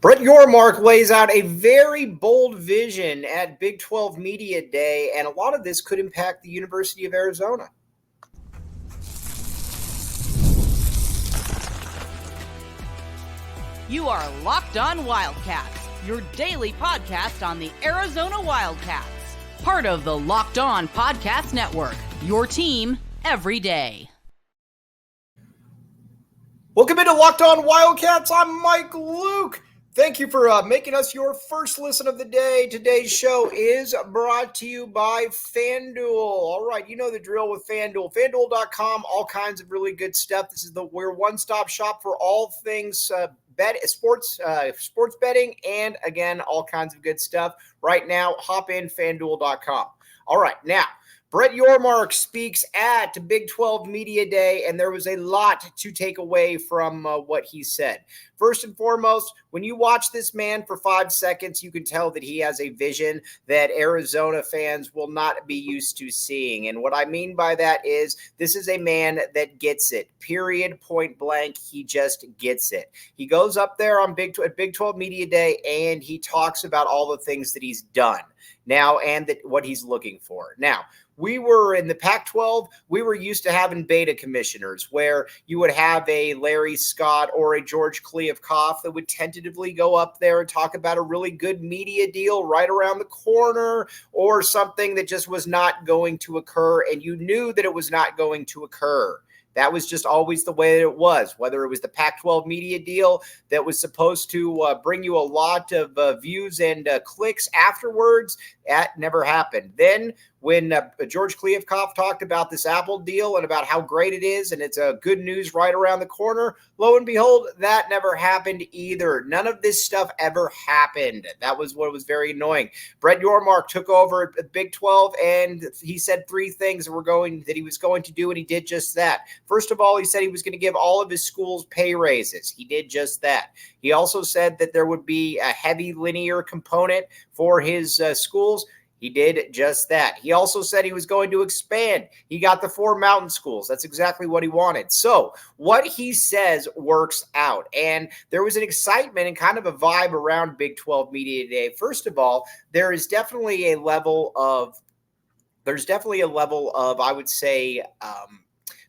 Brett Yormark lays out a very bold vision at Big 12 Media Day, and a lot of this could impact the University of Arizona. You are Locked On Wildcats, your daily podcast on the Arizona Wildcats. Part of the Locked On Podcast Network, your team every day. Welcome into Locked On Wildcats. I'm Mike Luke. Thank you for making us your first listen of the day. Today's show is brought to you by FanDuel. All right, you know the drill with FanDuel. FanDuel.com, all kinds of really good stuff. This is we're one-stop shop for all things sports betting, and again, all kinds of good stuff. Right now, hop in FanDuel.com. All right, now, Brett Yormark speaks at Big 12 Media Day, and there was a lot to take away from what he said. First and foremost, when you watch this man for 5 seconds, you can tell that he has a vision that Arizona fans will not be used to seeing. And what I mean by that is this is a man that gets it, period, point blank. He just gets it. He goes up there on Big 12 Media Day, and he talks about all the things that he's done now and what he's looking for. Now, we were in the Pac-12, we were used to having beta commissioners where you would have a Larry Scott or a George Kliavkoff that would tentatively go up there and talk about a really good media deal right around the corner or something that just was not going to occur, and you knew that it was not going to occur. That was just always the way it was, whether it was the Pac-12 media deal that was supposed to bring you a lot of views and clicks afterwards. That never happened. Then when George Kliavkoff talked about this Apple deal and about how great it is and it's a good news right around the corner, lo and behold, that never happened either. None of this stuff ever happened. That was what was very annoying. Brett Yormark took over at Big 12, and he said 3 things that he was going to do, and he did just that. First of all, he said he was going to give all of his schools pay raises. He did just that. He also said that there would be a heavy linear component for his schools. He did just that. He also said he was going to expand. He got the 4 mountain schools. That's exactly what he wanted. So what he says works out. And there was an excitement and kind of a vibe around Big 12 Media Day. First of all, there's definitely a level of, I would say,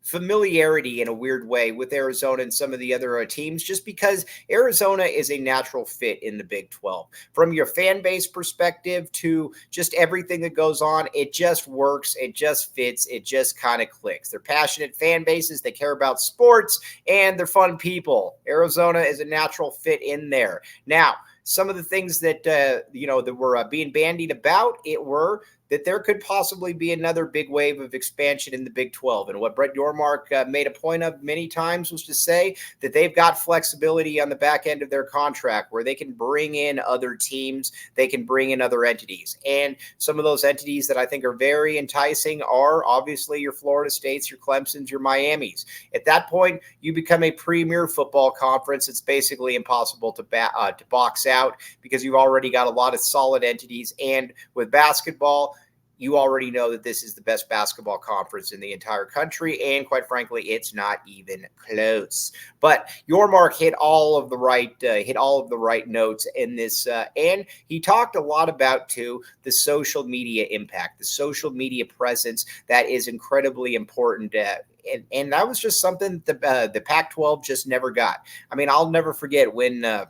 familiarity in a weird way with Arizona and some of the other teams, just because Arizona is a natural fit in the Big 12. From your fan base perspective to just everything that goes on, it just works, it just fits, it just kind of clicks. They're passionate fan bases, they care about sports, and they're fun people. Arizona is a natural fit in there. Now, some of the things that that were being bandied about were that there could possibly be another big wave of expansion in the Big 12. And what Brett Yormark made a point of many times was to say that they've got flexibility on the back end of their contract where they can bring in other teams, they can bring in other entities. And some of those entities that I think are very enticing are obviously your Florida States, your Clemsons, your Miamis. At that point, you become a premier football conference. It's basically impossible to box out because you've already got a lot of solid entities. And with basketball, you already know that this is the best basketball conference in the entire country, and quite frankly, it's not even close. But Yormark hit all of the right notes in this, and he talked a lot about too the social media impact, the social media presence that is incredibly important. And that was just something the Pac-12 just never got. I mean, I'll never forget when the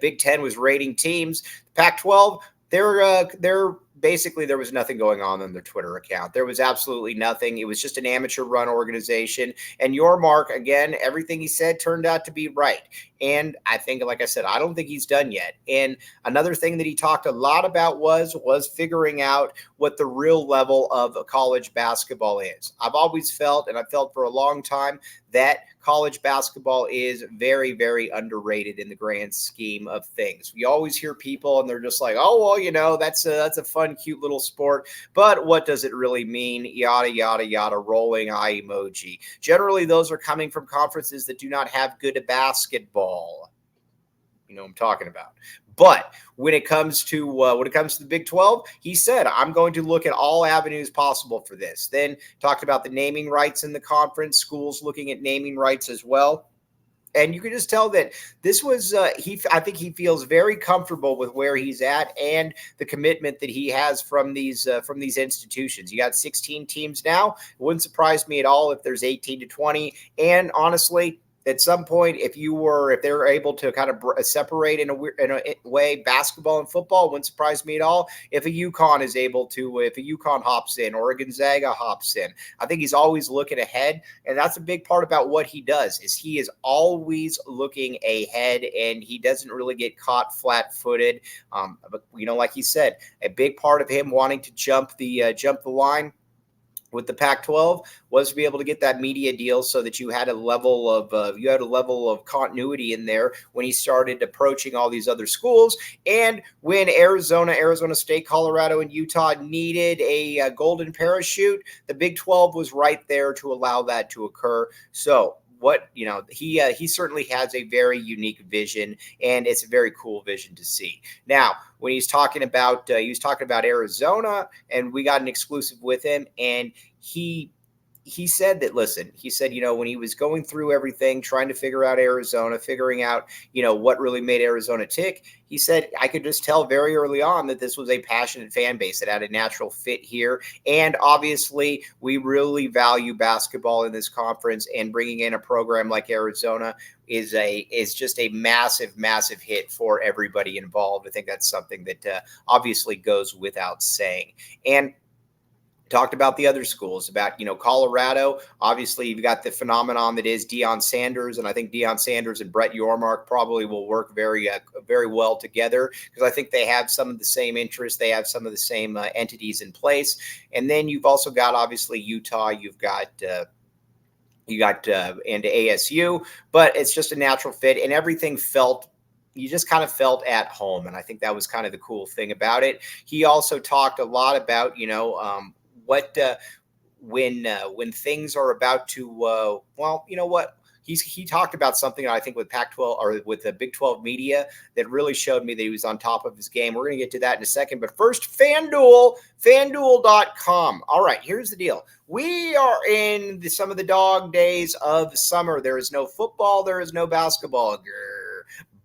Big Ten was rating teams. The Pac-12, they're basically, there was nothing going on their Twitter account. There was absolutely nothing. It was just an amateur-run organization. And Yormark, again, everything he said turned out to be right. And I think, like I said, I don't think he's done yet. And another thing that he talked a lot about was figuring out what the real level of college basketball is. I've always felt, and I've felt for a long time, that college basketball is very, very underrated in the grand scheme of things. We always hear people and they're just like, oh, well, that's a fun, cute little sport. But what does it really mean? Yada, yada, yada, rolling eye emoji. Generally, those are coming from conferences that do not have good basketball. You know what I'm talking about. But when it comes to the Big 12, he said, I'm going to look at all avenues possible for this. Then talked about the naming rights in the conference, schools looking at naming rights as well. And you can just tell that this was I think he feels very comfortable with where he's at and the commitment that he has from these institutions. You got 16 teams now. It wouldn't surprise me at all if there's 18 to 20. And honestly, at some point, if they're able to kind of separate in a way basketball and football, wouldn't surprise me at all. If a UConn hops in or a Gonzaga hops in, I think he's always looking ahead, and that's a big part about what he does. Is he is always looking ahead, and he doesn't really get caught flat-footed. But like he said, a big part of him wanting to jump the line with the Pac-12 was to be able to get that media deal so that you had a level of continuity in there when he started approaching all these other schools. And when Arizona State, Colorado, and Utah needed a golden parachute, the Big 12 was right there to allow that to occur. So he certainly has a very unique vision, and it's a very cool vision to see. Now, when he's talking about Arizona, and we got an exclusive with him, and he said that, listen, he said, when he was going through everything, trying to figure out Arizona, figuring out, what really made Arizona tick, he said, I could just tell very early on that this was a passionate fan base that had a natural fit here. And obviously, we really value basketball in this conference, and bringing in a program like Arizona is just a massive, massive hit for everybody involved. I think that's something that obviously goes without saying. And talked about the other schools, about, Colorado. Obviously, you've got the phenomenon that is Deion Sanders, and I think Deion Sanders and Brett Yormark probably will work very well together, because I think they have some of the same interests. They have some of the same entities in place. And then you've also got, obviously, Utah. You got into ASU, but it's just a natural fit, and everything you just kind of felt at home. And I think that was kind of the cool thing about it. He also talked a lot about, when things are about to, he talked about something I think with Pac-12 or with the Big 12 media that really showed me that he was on top of his game. We're going to get to that in a second, but first, FanDuel.com. All right, here's the deal. We are in some of the dog days of summer. There is no football. There is no basketball.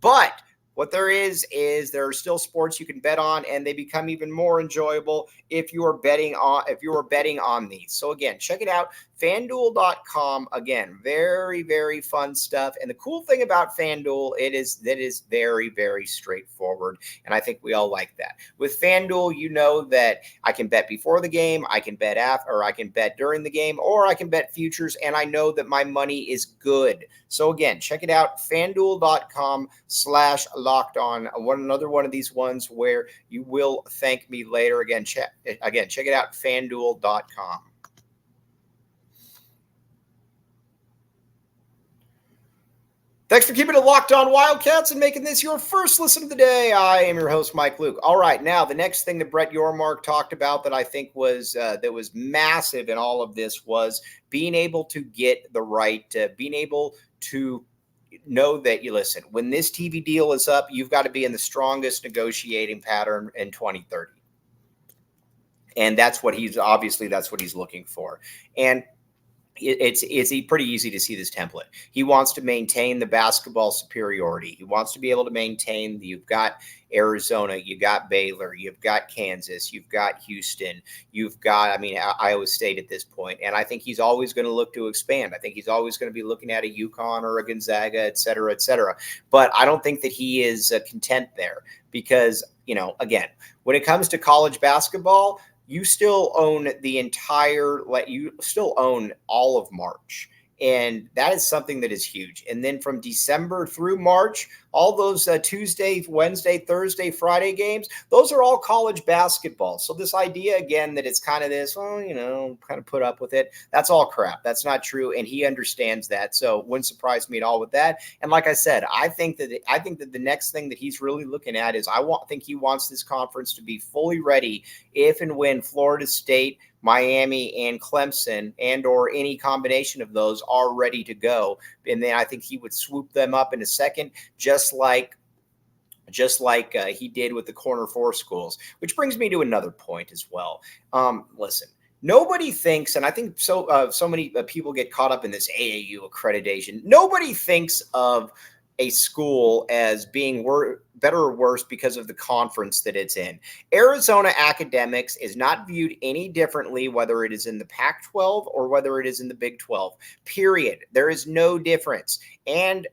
But what there is there are still sports you can bet on, and they become even more enjoyable if you are betting on these. So again, check it out, FanDuel.com. Again, very, very fun stuff. And the cool thing about FanDuel, it is very, very straightforward, and I think we all like that. With FanDuel, you know that I can bet before the game, I can bet after, or I can bet during the game, or I can bet futures, and I know that my money is good. So again, check it out, FanDuel.com/locked-on. Another one of these ones where you will thank me later. Again, check it out, FanDuel.com. Thanks for keeping it locked on Wildcats and making this your first listen of the day. I am your host, Mike Luke. All right, now the next thing that Brett Yormark talked about that I think was massive in all of this was being able to get the right, being able to know that, when this TV deal is up, you've got to be in the strongest negotiating pattern in 2030. And that's what he's looking for. And it's pretty easy to see this template. He wants to maintain the basketball superiority. He wants to be able to maintain, you've got Arizona, you got Baylor, you've got Kansas, you've got Houston, you've got, Iowa State at this point. And I think he's always going to look to expand. I think he's always going to be looking at a UConn or a Gonzaga, et cetera, et cetera. But I don't think that he is content there, because, again, when it comes to college basketball, you still own you still own all of March. And that is something that is huge. And then from December through March, all those Tuesday, Wednesday, Thursday, Friday games, those are all college basketball. So this idea, again, that it's kind of this, kind of put up with it, that's all crap. That's not true. And he understands that. So it wouldn't surprise me at all with that. And like I said, I think that the next thing that he's really looking at is I think he wants this conference to be fully ready if and when Florida State, Miami, and Clemson, and or any combination of those are ready to go. And then I think he would swoop them up in a second, just like he did with the Corner 4 schools, which brings me to another point as well. Listen, nobody thinks, and I think so many people get caught up in this AAU accreditation. Nobody thinks of a school as being better or worse because of the conference that it's in. Arizona academics is not viewed any differently, whether it is in the Pac-12 or whether it is in the Big 12, period. There is no difference. And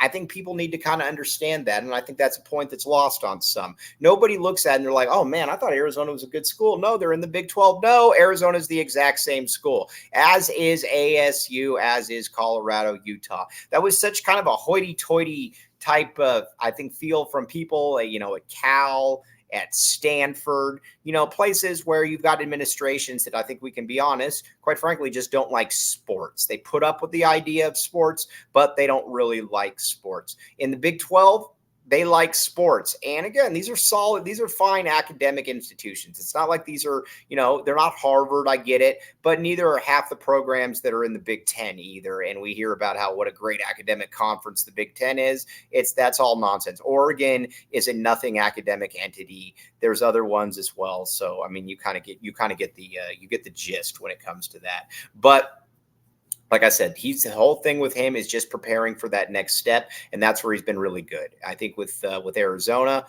I think people need to kind of understand that. And I think that's a point that's lost on some. Nobody looks at it and they're like, oh man, I thought Arizona was a good school. No, they're in the Big 12. No, Arizona is the exact same school, as is ASU, as is Colorado, Utah. That was such kind of a hoity-toity type of, I think, feel from people, at Cal, at Stanford, places where you've got administrations that I think we can be honest, quite frankly, just don't like sports. They put up with the idea of sports, but they don't really like sports. In the Big 12, they like sports. And again, these are solid, these are fine academic institutions. It's not like these are, they're not Harvard, I get it, but neither are half the programs that are in the Big 10 either. And we hear about what a great academic conference the Big 10 is. That's all nonsense. Oregon is a nothing academic entity. There's other ones as well. So, I mean, you get the gist when it comes to that. But like I said, the whole thing with him is just preparing for that next step, and that's where he's been really good. I think with Arizona,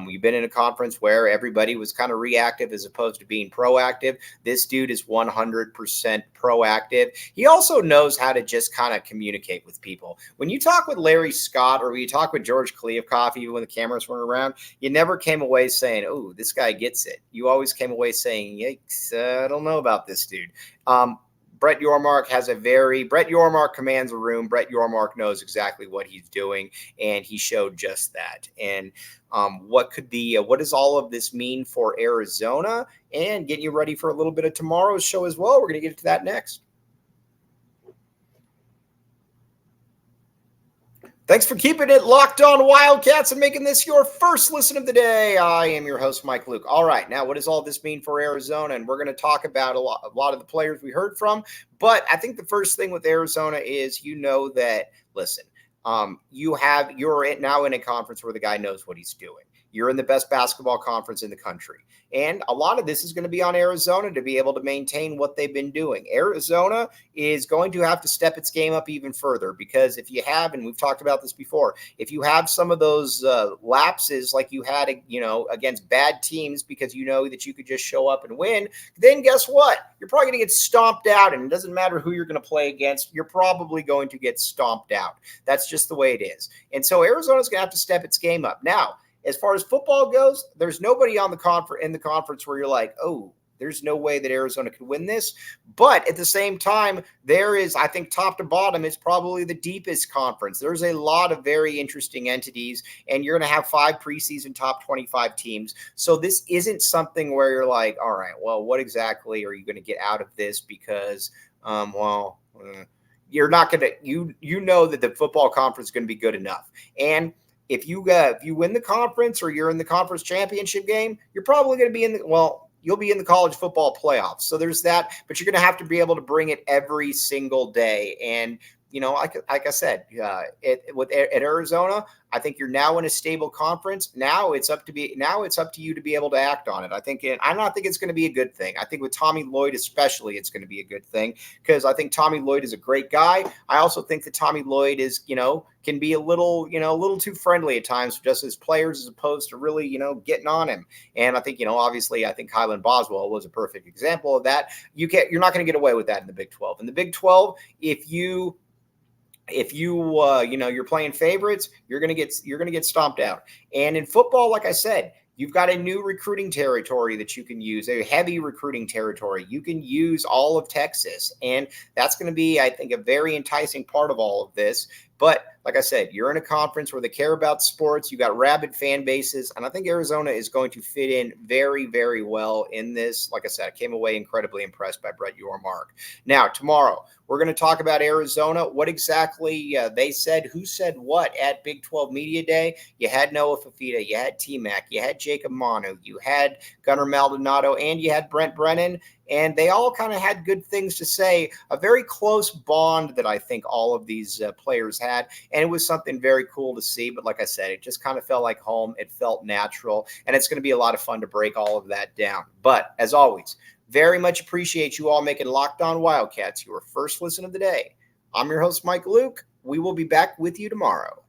we've been in a conference where everybody was kind of reactive as opposed to being proactive. This dude is 100% proactive. He also knows how to just kind of communicate with people. When you talk with Larry Scott or when you talk with George Kliavkoff, even when the cameras weren't around, you never came away saying, oh, this guy gets it. You always came away saying, yikes, I don't know about this dude. Brett Yormark commands a room. Brett Yormark knows exactly what he's doing, and he showed just that. And what does all of this mean for Arizona? And getting you ready for a little bit of tomorrow's show as well. We're going to get to that next. Thanks for keeping it locked on Wildcats and making this your first listen of the day. I am your host, Mike Luke. All right, now what does all this mean for Arizona? And we're going to talk about a lot of the players we heard from. But I think the first thing with Arizona is that, listen, you're now in a conference where the guy knows what he's doing. You're in the best basketball conference in the country. And a lot of this is going to be on Arizona to be able to maintain what they've been doing. Arizona is going to have to step its game up even further because if you have, and we've talked about this before, if you have some of those lapses like you had, against bad teams because that you could just show up and win, then guess what? You're probably going to get stomped out, and it doesn't matter who you're going to play against. You're probably going to get stomped out. That's just the way it is. And so Arizona's going to have to step its game up. Now, as far as football goes, there's nobody in the conference where you're like, oh, there's no way that Arizona could win this. But at the same time, there is, I think, top to bottom, it's probably the deepest conference. There's a lot of very interesting entities, and you're going to have 5 preseason top 25 teams. So this isn't something where you're like, all right, well, what exactly are you going to get out of this? Because, you're not going to, you know that the football conference is going to be good enough. And if you win the conference or you're in the conference championship game, you're probably going to be you'll be in the college football playoffs. So there's that, but you're going to have to be able to bring it every single day. And, like I said, at Arizona, I think you're now in a stable conference. Now it's up to you to be able to act on it. I don't think it's going to be a good thing. I think with Tommy Lloyd especially, it's going to be a good thing because I think Tommy Lloyd is a great guy. I also think that Tommy Lloyd is, can be a little too friendly at times just as players as opposed to really, getting on him. And I think, obviously, I think Kylan Boswell was a perfect example of that. You're not going to get away with that in the Big 12. In the Big 12, if you're playing favorites, you're going to get stomped out. And in football, like I said, you've got a new recruiting territory that you can use, a heavy recruiting territory. You can use all of Texas, and that's going to be, I think, a very enticing part of all of this. But like I said, you're in a conference where they care about sports. You got rabid fan bases, and I think Arizona is going to fit in very, very well in this. Like I said, I came away incredibly impressed by Brett Yormark. Now, tomorrow, we're going to talk about Arizona, what exactly they said, who said what at Big 12 Media Day. You had Noah Fafita, you had T-Mac, you had Jacob Manu, you had Gunnar Maldonado, and you had Brent Brennan. and they all kind of had good things to say. A very close bond that I think all of these players had, and it was something very cool to see. But like I said, it just kind of felt like home. It felt natural, and it's going to be a lot of fun to break all of that down. But as always, very much appreciate you all making Locked On Wildcats your first listen of the day. I'm your host, Mike Luke. We will be back with you tomorrow.